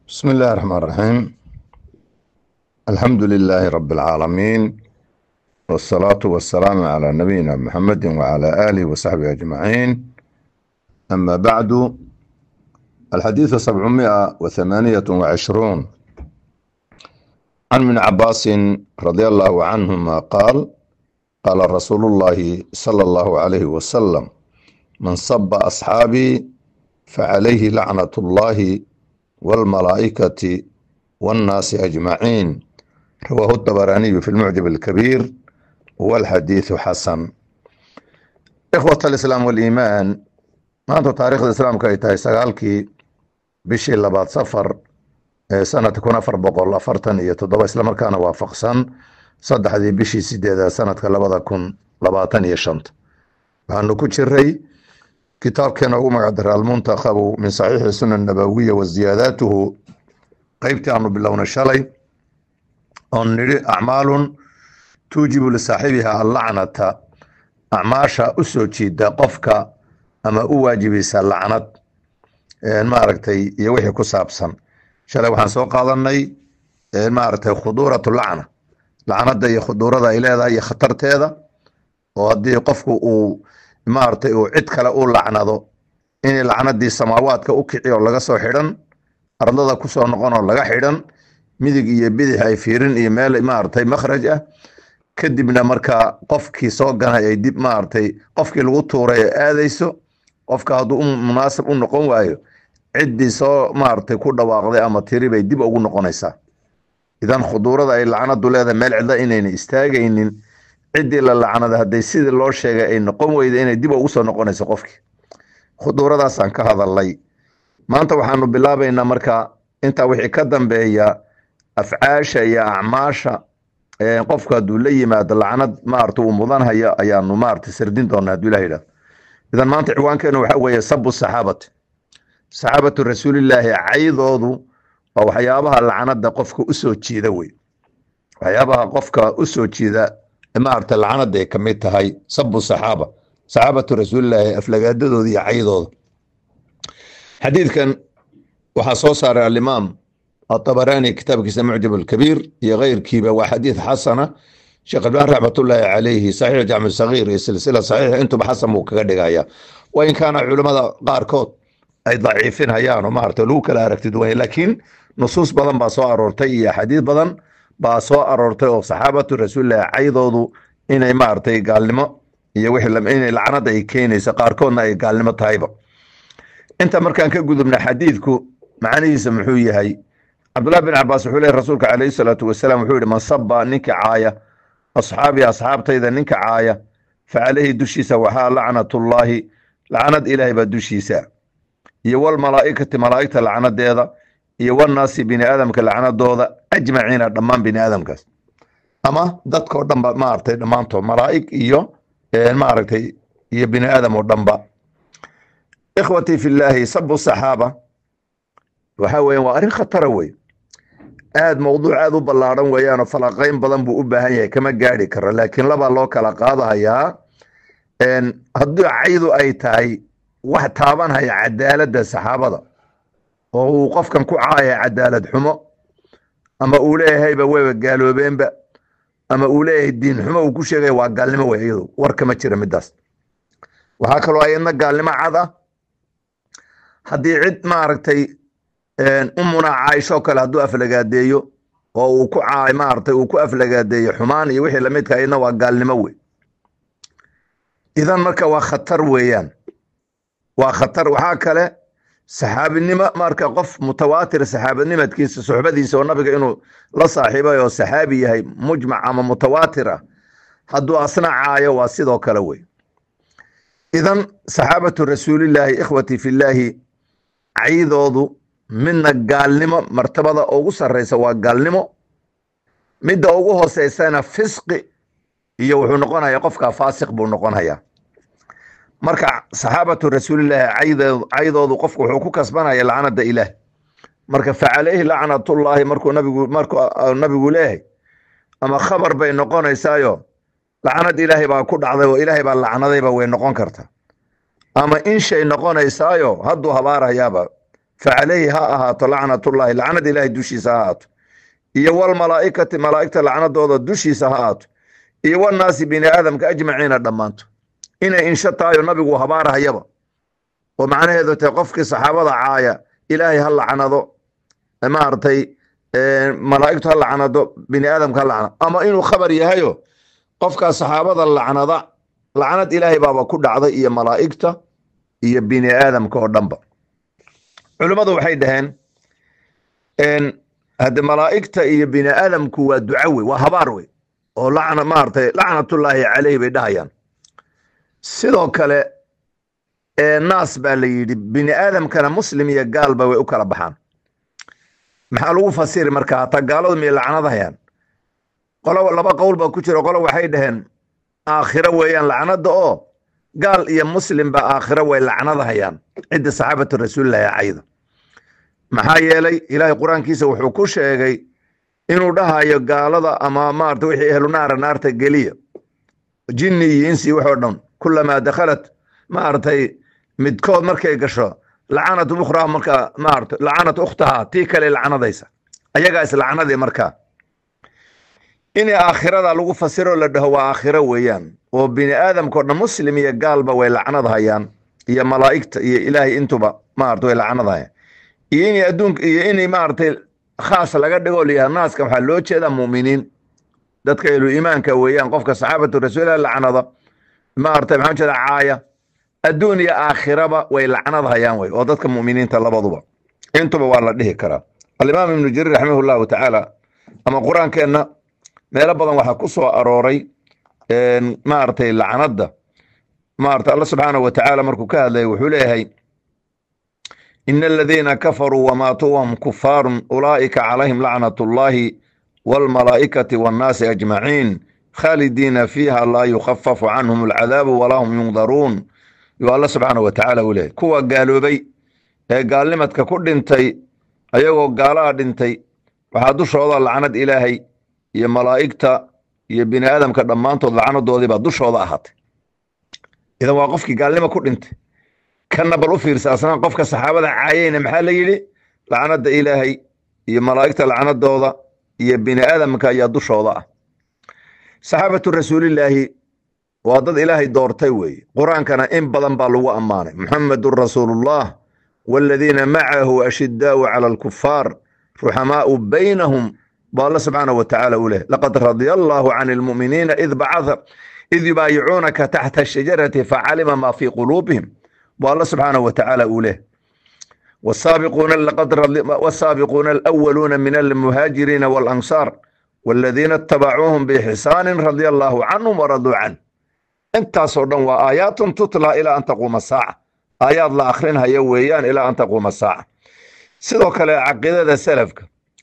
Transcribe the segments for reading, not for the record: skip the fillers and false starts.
بسم الله الرحمن الرحيم. الحمد لله رب العالمين، والصلاة والسلام على نبينا محمد وعلى آله وصحبه أجمعين. أما بعد، الحديث 728 عن ابن عباس رضي الله عنهما قال: قال رسول الله صلى الله عليه وسلم: من صب أصحابي فعليه لعنة الله والملائكة والناس أجمعين. رواه الطبراني في المعجم الكبير والحديث حسن. إخوة الإسلام والإيمان، maanta taariikhda islaamka ay tahay 9kii bishii labaad safar sanadka 1447 isla markaana waafaqsan 3dii bishii 8 sanadka 2025. waxaanu ku jiray kitaabkeena ugu magac daray almuntakhabu min saxiixi sunan nabawiya wa ziyaadaatuhu, qaybtii aanu bilowna shalay oon nidhi acmaalun tuujibu lisaaxibiha allacnata, acmaasha u soo jiida qofka ama u waajibaysa lacnad maaragtay iyo wixii ku saabsan. shalay waxaan soo qaadanay maaragtay khuduuratu lacna, lacnada iyo khuduurada ay leedahay iyo khatarteeda, oo haddii qofku uu maaragtay uu cid kale u lacnado in lacnadii samaawaadka u kici oo laga soo xidhan, ardada ku soo noqon oo laga xidhan, midig iyo bidix ay fiirin iyo meel maaragtay makhraj ah, kadibna marka qofkii soo ganay ay dib maaragtay qofkii lagu tuuray ay aadayso. qofka hadduu munaasib u noqon waayo, ciddii soo maaragtay ku dhawaaqday ama tiri bay dib ugu noqonaysaa. idan khuduurada ay lacnadu leedahay meel cidla inayna istaagaynin, ciddii la lacnada hadday sidii loo sheegay ay noqon weyda inay dib ugu soo noqonayso qofkii. khuduuradaasaan ka hadalnay. maanta waxaanu bilaabaynaa marka intaa wixii ka dambeeya afcaasha iyo acmaasha qofka hadduu la yimaado lacnad maaragta uu mudan haya ayaanu maaragta sirdin doonaa hadduu ilaha yidhahdo. idan maanta ciwaankeenu waxa weeye sabu saxaabati, saxaabatu rasuulillaahi caydoodu waa waxyaabaha lacnada qofka u soo jiida wey. waxyaabaha qofka u soo jiida maaragta lacnada ay ka mid tahay sabu saxaaba, saxaabatu rasuulillaahi aflagaadadooda iyo caydooda. xadiidkan waxaa soo saaray alimaam الطبراني كتاب كيس معجم الكبير يا غير كيبا، وحديث حسنة شيخ البان رحمة الله عليه صحيح الجامع الصغير سلسلة صحيحة انتم حسن وكغدغايا، وإن كان علماء قاركود أي ضعيفين هيان وما ارتلو كلا ارتدوين، لكن نصوص بدن با سو ارورتي حديث بدن با سو ارورتي صحابة رسول الله عيدودو إنay maartay gaalnimo iyo wixii lam inay lacnada ay keenaysa qaarkoodna ay gaalnimo tahayba. inta markaan ka gudubna xadiidku macnihiisa muxuu yahay? cabdullahi bin cabaas wuxuu leeyahy rasuulka calayhi salaatu wasalaam wuxuu yidhi: man saba ninka caaya asxaabii asxaabtayda ninka caaya fa calayhi dushiisa waxaa lacnatullaahi, lacnad ilaahay baa dushiisa, iyo walmalaa'ikati malaa'igta lacnadeeda, iyo wannaasi bini aadamka lacnadooda ajmaciina dhammaan bini aadamkaas, ama dadkao dhanba maaragtay dhammaantood malaa'ig iyo maaragtay iyo bini aadam oo dhanba. ikhwatii fillaahi, sabu saxaaba waxaa weeyaan waa arrin khatara wey, aad mowduuc aad u ballaaran weeyaanoo falaqayn badan buu u baahan yahay, kama gaadhi karo. laakiin labaa loo kala qaadahayaa. haddii caydu ay tahay wax taabanhaya cadaaladda saxaabada oo uu qofkan ku caaya cadaalad xumo, ama uu leeyahayba wayba gaaloobeenba, ama uu leeyahay diin xumo uu ku sheegaya, waa gaalnimo wey. iyadu war kama jira midaas. waxaa kaloo ayadna gaalnimo cad ah haddii cid maaragtay umuna caaisho kale hadduu aflagaadeeyo oo uu ku caay maaragtay uu ku aflagaadeeyo xumaan iyo wixii lamidka ayadna waa gaalnimo wey. idan marka waa khatar weeyaan, waa khatar. waxaa kale saxaabinimo, marka qof mutawaatir saxaabinimadkiisa suxbadiisa oo nabiga inuu la saaxiibay oo saxaabi yahay mujmac ama mutawaatir ah hadduu asna caayo waa sidoo kale wey. idan saxaabatu rasuulillaahi ikhwatii fillaahi caydoodu midna gaalnimo martabada ugu sarreysa waa gaalnimo, midda ugu hooseysana fisqi iyo wuxuu noqonayaa qofka faasiq buu noqonayaa. marka saxaabatu rasuulillaahi caydoodu qofku wuxuu ku kasbanaya lacnada ilaah. marka fa calayhi lacnatullaahi markuu nabigu leeyahay ama khabar bay noqonaysaayo lacnad ilaahay baa ku dhacday oo ilaahay baa lacnadayba way noqon karta, ama in shay noqonaysaayo hadduu habaarayaaba فعليه هاهات لعنة الله لعنة إلهي دوشي ساهات إيه والملائكة ملائكة لعنة دوضة دوشي ساهات إيه والناس بين آدم كأجمعين الدمانت إن شاء النبي وهبارها يبا ومعنى هذا توقفك صحابة عاية إلهي هل لعنة ما أرتي ملائكة هل لعنة بني آدم كهل لعنة أما إنه خبر يهيو قفك صحابة لعنة لعنة إلهي بابا كل عضي إيه ملائكة إيه بني آدم كهل دنبا علماء waxay dhaheen hada malaa'ikta iyo bini aadamku waa ducawi waa habaar way oo lacna maartay lacnatullaahi calayhi bay dhahayaan sidoo kale naas baa la yidhi bini aadamkana muslim iyo gaalba way u kala baxaan maxaa lagu fasiri markaa ta gaaladu miyay lacnadahayaan qolo laba qowl baa ku jira qolo waxay dhaheen aakhira weeyaan lacnada oo gaal iyo muslim ba aakhira way lacnadahayaan cidda saxaabatu rasuulillahi cayda maxaa yeelay ilaahay quraankiisa wuxuu ku sheegay inuu dhahayo gaalada ama maarta wixii ahlu naarta geliya jinni iyo insi wuxuu dhan kullama dakhalat maartay midkood markay gasho la'anatu ukhra marka maarta la'anatu ukhtaha tii kale la'anadaysa ayaga is la'anadii marka in aakhirada lagu fasiro la dhaho waa aakhira weeyaan oo bini aadamka oo muslim iyo gaalba way la'anadayaan iyo malaa'ikta iyo ilaahay intuba maarta way la'anadayaan إني أدونك إني ما أرتي خاص لقد يقول يا الناس كم حلوت شيء مؤمنين دتك إلو إيمان كويان قفك صحابة الرسول اللعنضة ما أرتي محمد عاية الدنيا آخرة ويلعنضها يانوي ودتك مؤمنين تلبضوا انتم والله ليه كرا الإمام ابن جرير رحمه الله تعالى أما القرآن كأن ما لبضا وحكسوا أروري ما أرتي اللعنضة ما أرتي الله سبحانه وتعالى مركو كهذا وحوليه إن الذين كفروا وماتوا وهم كفار أولئك عليهم لعنة الله والملائكة والناس أجمعين خالدين فيها لا يخفف عنهم العذاب ولا هم ينظرون يقول الله سبحانه وتعالى وليه كوا قالوا بي قال لمتك كل انتي أيوه قالا انتي وحادوش وضع لعنة إلهي يا ملائكة يا بني آدم كدمانتو لعنة دو دي بادوش وضع أحد إذا واقفك قال لما كل انتي كنا بروفير ساسنا قفك الصحابة عايين محل يلي لعنة إلهي يا ملائكة لعنة دوضة يا بني آدم كا يدوش وضع صحابة الرسول الله وضد إلهي دور تيوي قرآن كان إن بدن بالو أمانه محمد رسول الله والذين معه أشداء على الكفار رحماء بينهم بالله سبحانه وتعالى أوله لقد رضي الله عن المؤمنين إذ يبايعونك تحت الشجرة فعلم ما في قلوبهم والله سبحانه وتعالى أوله والسابقون الأولون من المهاجرين والأنصار والذين اتبعوهم بإحسان رضي الله عنهم ورضوا عنه انت صورنا وآيات تطلع إلى أن تقوم الساعة آيات لا آخرينها يويان إلى أن تقوم الساعة سيدوك عقيدة السلف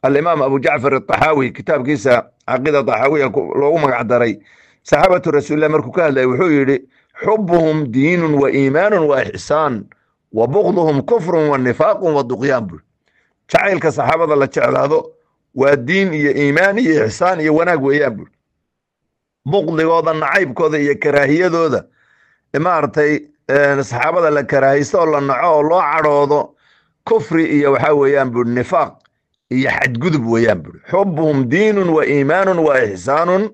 الإمام أبو جعفر الطحاوي كتاب كيسا عقيدة طحاوية لو مقعدري صحابة الرسول الله مركو كهلا وحيري حبهم دين وإيمان وإحسان وبغضهم كفر والنفاق والطغيان شعيل كصحابة الله تعالى هذا والدين يا إيمان يا إحسان يا وناق ويابل بغض وضع النعيب كذا يا كراهية ذا ما أرتي صحابة الله كراهية الله نعاه الله عرضه كفر يا وحويان بالنفاق يا حد قذب ويابل حبهم دين وإيمان وإحسان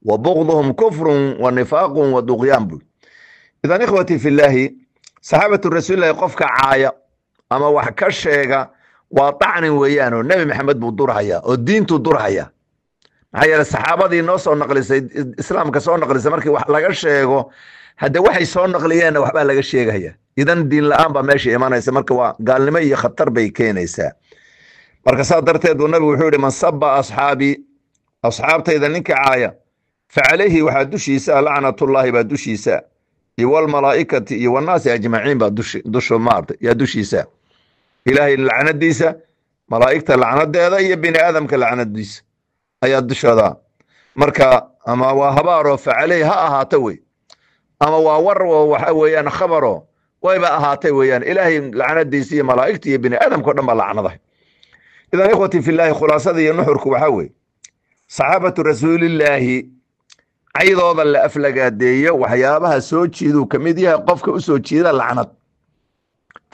وبغضهم كفر ونفاق وطغيان إذا إخوتي في الله صحابة الرسول الله يقفك عاية أما وحكا الشيغة وطعن ويانو النبي محمد بدورها والدين تدورها هيا الصحابة دي نو سو نقليسay islaamka soo naqlisay markii wax laga sheego hada waxay soo naqliyeen waxba laga sheegaya idan diin la'aan ba meesha imanaysa marka waa gaalnimo iyo khatar bay keenaysaa marka saa darteed nabigu wuxuu yiri man sabba asxaabtayda ninka caaya فعليه وحدوشيسا لعنة الله بدوشيسا والملائكة والناس أجمعين بدوشو مارت يدوشيسا إلهي اللعنة ديسا ملائكة اللعنة ديسا هي بني آدم كاللعنة ديسا أي الدوش هذا مركا أما وهبارو فعليه هاتوي أما وورو وحويان خبرو ويبقى هاتويان إلهي اللعنة ديسا ملائكة بني آدم كلهم اللعنة ضحي إذا إخوتي في الله خلاصة دي نحرك وحوي صحابة رسول الله عيضا لا أفلق أدية وحيابها سوتشيدو كميديها قفك أسوتشيدا لعنت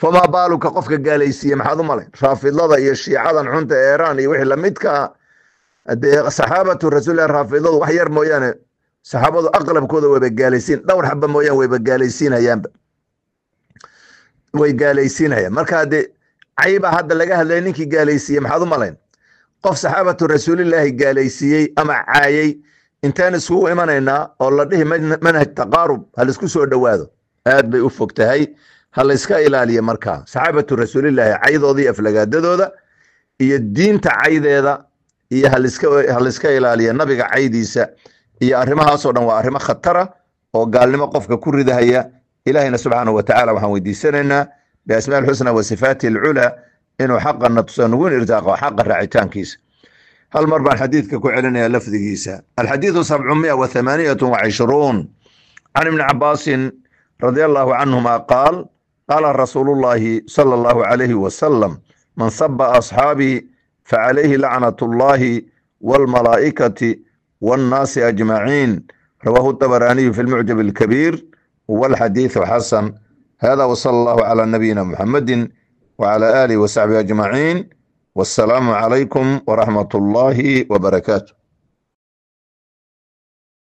فما بالك قفك قاليسية محاضو مالين رافضة يا الشيعة عنت إيران وحي لمدك صحابة الرسول الرافضة وحير مويان صحابة أغلب كودا ويبقاليسين دور حبة مويان ويبقاليسين هيان ويقاليسين هيان مركا دي عيبة هذا لقاها لينيكي قاليسية محاضو مالين قف صحابة الرسول الله قاليسية أما عايي انتان اسكو إيمانينا والله ديه منهج تقارب هل اسكو سوى دوادو aad bay u fogtahay hal iska ilaaliyo markaa saxaabatu rasuulillahi caydoodii aflagaadadooda iyo diinta caydeeda iyo hal iska ilaaliyo nabiga caydiisa iyo arrimahaas oo dhan waa arrimo khatara oo gaalnimo qofka ku ridahaya ilaahina subhanahu wa ta'ala waxaan weydiisanaynaa bi asmaa'il husna wa sifaatihi al-ula inuu xaqana tusanugun irtaaqo xaqa raacitaankiisa hal mar baan xadiidka ku celinaya lafdigiisa alxadiithu 728 عن ابن عباس رضي الله عنهما قال قال رسول الله صلى الله عليه وسلم من سب أصحابي فعليه لعنة الله والملائكة والناس أجمعين رواه الطبراني في المعجم الكبير والحديث حسن هذا وصلى الله على نبينا محمد وعلى آله وصحبه أجمعين والسلام عليكم ورحمة الله وبركاته.